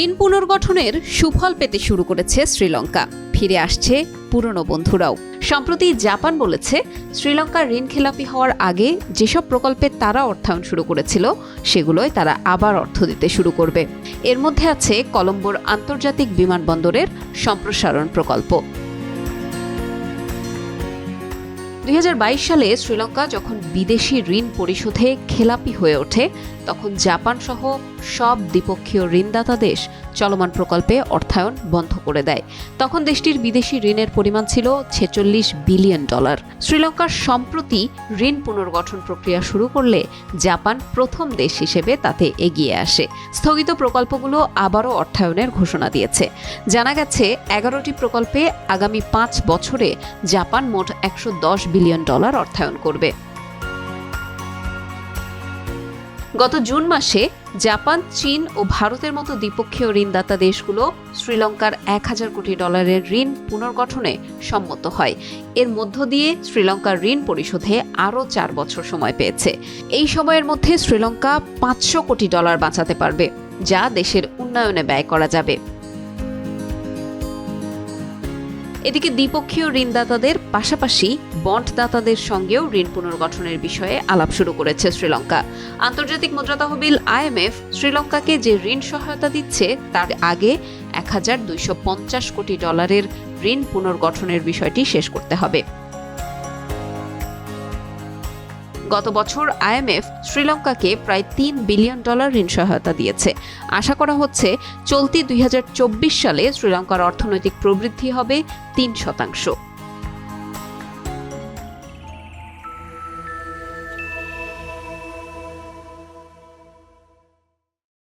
ঋণ পুনর্গঠনের সুফল পেতে শুরু করেছে শ্রীলঙ্কা। ফিরে আসছে পুরনো বন্ধুরাও। সম্প্রতি জাপান বলেছে, শ্রীলঙ্কার ঋণ খেলাপি হওয়ার আগে যেসব প্রকল্পে তারা অর্থায়ন শুরু করেছিল সেগুলোয় তারা আবার অর্থ দিতে শুরু করবে। এর মধ্যে আছে কলম্বোর আন্তর্জাতিক বিমানবন্দরের সম্প্রসারণ প্রকল্প। 2022 সালে শ্রীলঙ্কা যখন বিদেশি ঋণ পরিশোধে খেলাপি হয়ে ওঠে, তখন জাপান সহ সব দ্বিপক্ষীয় ঋণদাতা দেশ চলমান প্রকল্পে অর্থায়ন বন্ধ করে দেয়। তখন দেশটির বিদেশি ঋণের পরিমাণ ছিল $46 বিলিয়ন। শ্রীলঙ্কার সম্প্রতি ঋণ পুনর্গঠন প্রক্রিয়া শুরু করলে জাপান প্রথম দেশ হিসেবে তাতে এগিয়ে আসে। স্থগিত প্রকল্পগুলো আবারও অর্থায়নের ঘোষণা দিয়েছে। জানা গেছে 11টি প্রকল্পে আগামী 5 বছরে জাপান মোট $110 বিলিয়ন অর্থায়ন করবে। গত জুন মাসে জাপান, চীন ও ভারতের মতো দ্বিপক্ষীয় ঋণদাতা দেশগুলো শ্রীলঙ্কার $1000 কোটি ঋণ পুনর্গঠনে সম্মত হয়। এর মধ্য দিয়ে শ্রীলঙ্কার ঋণ পরিশোধে আরও 4 বছর সময় পেয়েছে। এই সময়ের মধ্যে শ্রীলঙ্কা $500 কোটি বাঁচাতে পারবে, যা দেশের উন্নয়নে ব্যয় করা যাবে। এদিকে দ্বিপক্ষীয় ঋণদাতাদের পাশাপাশি বন্ডদাতাদের সঙ্গেও ঋণ পুনর্গঠনের বিষয়ে আলাপ শুরু করেছে শ্রীলঙ্কা। আন্তর্জাতিক মুদ্রা তহবিল IMF শ্রীলঙ্কাকে যে ঋণ সহায়তা দিচ্ছে তার আগে $1250 কোটি ঋণ পুনর্গঠনের বিষয়টি শেষ করতে হবে। গত বছর IMF শ্রীলঙ্কাকে প্রায় $3 বিলিয়ন ঋণ সহায়তা দিয়েছে। আশা করা হচ্ছে চলতি 2024 সালে শ্রীলঙ্কার অর্থনৈতিক প্রবৃদ্ধি হবে 3%।